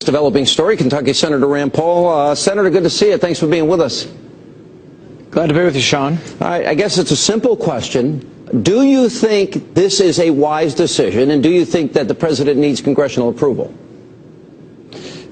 Developing story, Kentucky Senator Rand Paul. Senator, good to see you. Thanks for being with us. Glad to be with you, Sean. All right, I guess it's a simple question. Do you think this is a wise decision, and do you think that the president needs congressional approval?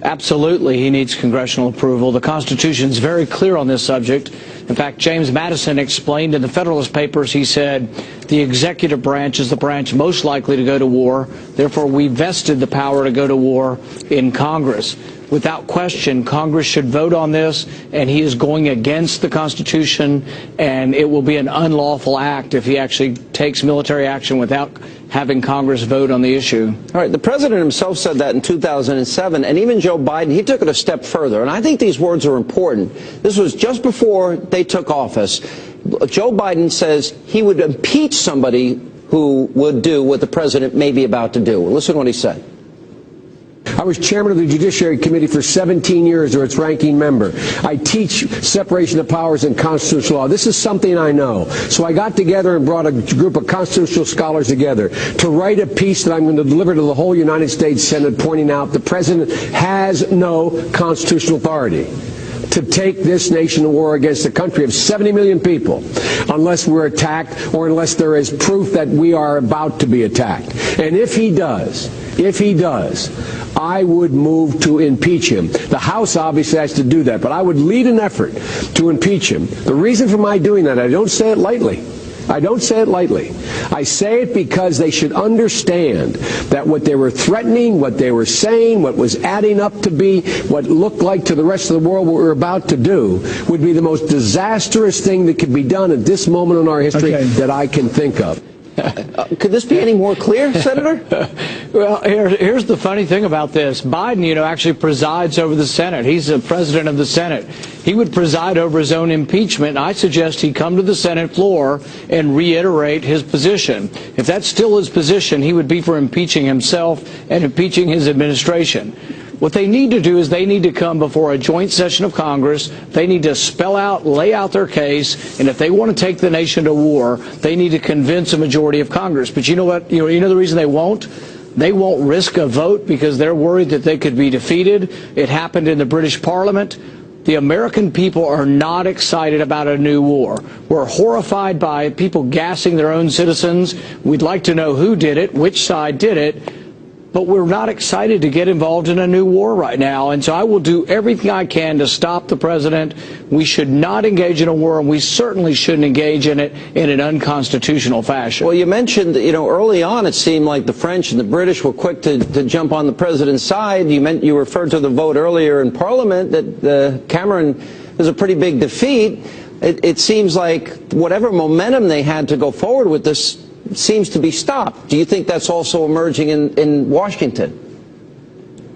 Absolutely, he needs congressional approval. The Constitution is very clear on this subject. In fact, James Madison explained in the Federalist Papers, he said, the executive branch is the branch most likely to go to war. Therefore, we vested the power to go to war in Congress. Without question, Congress should vote on this, and he is going against the Constitution, and it will be an unlawful act if he actually takes military action without having Congress vote on the issue. All right, the president himself said that in 2007, and even Joe Biden, he took it a step further, and I think these words are important. This was just before they took office. Joe Biden says he would impeach somebody who would do what the president may be about to do. Listen to what he said. I was chairman of the Judiciary Committee for 17 years, or its ranking member. I teach separation of powers and constitutional law. This is something I know. So I got together and brought a group of constitutional scholars together to write a piece that I'm going to deliver to the whole United States Senate, pointing out the president has no constitutional authority to take this nation to war against a country of 70 million people unless we're attacked or unless there is proof that we are about to be attacked. And if he does, I would move to impeach him. The House obviously has to do that, but I would lead an effort to impeach him. The reason for my doing that, I don't say it lightly. I don't say it lightly. I say it because they should understand that what they were threatening, what they were saying, what was adding up to be, what looked like to the rest of the world what we're about to do, would be the most disastrous thing that could be done at this moment in our history that I can think of. Could this be any more clear, Senator? Well, here's the funny thing about this. Biden, actually presides over the Senate. He's the president of the Senate. He would preside over his own impeachment. I suggest he come to the Senate floor and reiterate his position. If that's still his position, he would be for impeaching himself and impeaching his administration. What they need to do is they need to come before a joint session of Congress. They need to spell out, lay out their case, and if they want to take the nation to war, they need to convince a majority of Congress. But you know what? You know the reason they won't? They won't risk a vote because they're worried that they could be defeated. It happened in the British Parliament. The American people are not excited about a new war. We're horrified by people gassing their own citizens. We'd like to know who did it, which side did it. But we're not excited to get involved in a new war right now. And so I will do everything I can to stop the president. We should not engage in a war, and we certainly shouldn't engage in it in an unconstitutional fashion. Well, you mentioned, early on it seemed like the French and the British were quick to jump on the president's side. You referred to the vote earlier in Parliament that Cameron was a pretty big defeat. It seems like whatever momentum they had to go forward with this seems to be stopped. Do you think that's also emerging in Washington?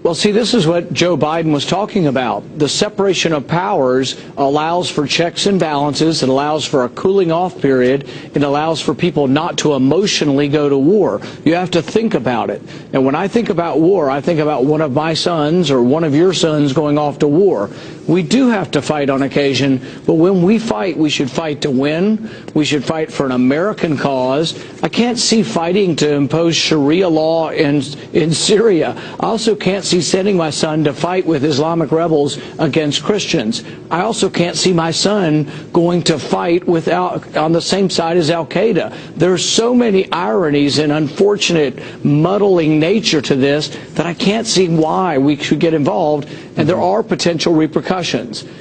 Well, see, this is what Joe Biden was talking about. The separation of powers allows for checks and balances. It allows for a cooling off period. It allows for people not to emotionally go to war. You have to think about it. And when I think about war, I think about one of my sons or one of your sons going off to war. We do have to fight on occasion, but when we fight, we should fight to win. We should fight for an American cause. I can't see fighting to impose Sharia law in Syria. I also can't see sending my son to fight with Islamic rebels against Christians. I also can't see my son going to fight on the same side as Al-Qaeda. There are so many ironies and unfortunate muddling nature to this that I can't see why we should get involved, and there are potential repercussions.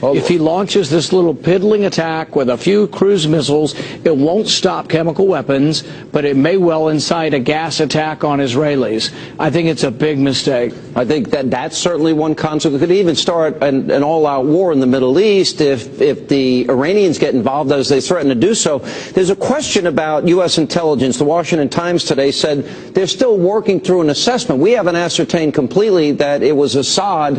If he launches this little piddling attack with a few cruise missiles, it won't stop chemical weapons, but it may well incite a gas attack on Israelis. I think it's a big mistake. I think that's certainly one consequence. It could even start an all-out war in the Middle East if the Iranians get involved, as they threaten to do so. There's a question about U.S. intelligence. The Washington Times today said they're still working through an assessment. We haven't ascertained completely that it was Assad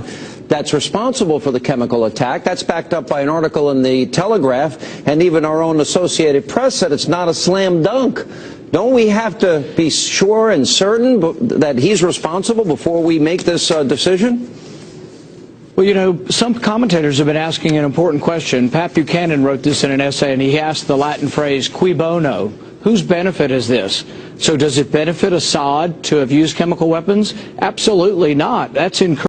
that's responsible for the chemical attack. That's backed up by an article in the Telegraph, and even our own Associated Press said it's not a slam dunk. Don't we have to be sure and certain that he's responsible before we make this decision? Well, some commentators have been asking an important question. Pat Buchanan wrote this in an essay, and he asked the Latin phrase, cui bono? Whose benefit is this? So does it benefit Assad to have used chemical weapons? Absolutely not. That's encouraging.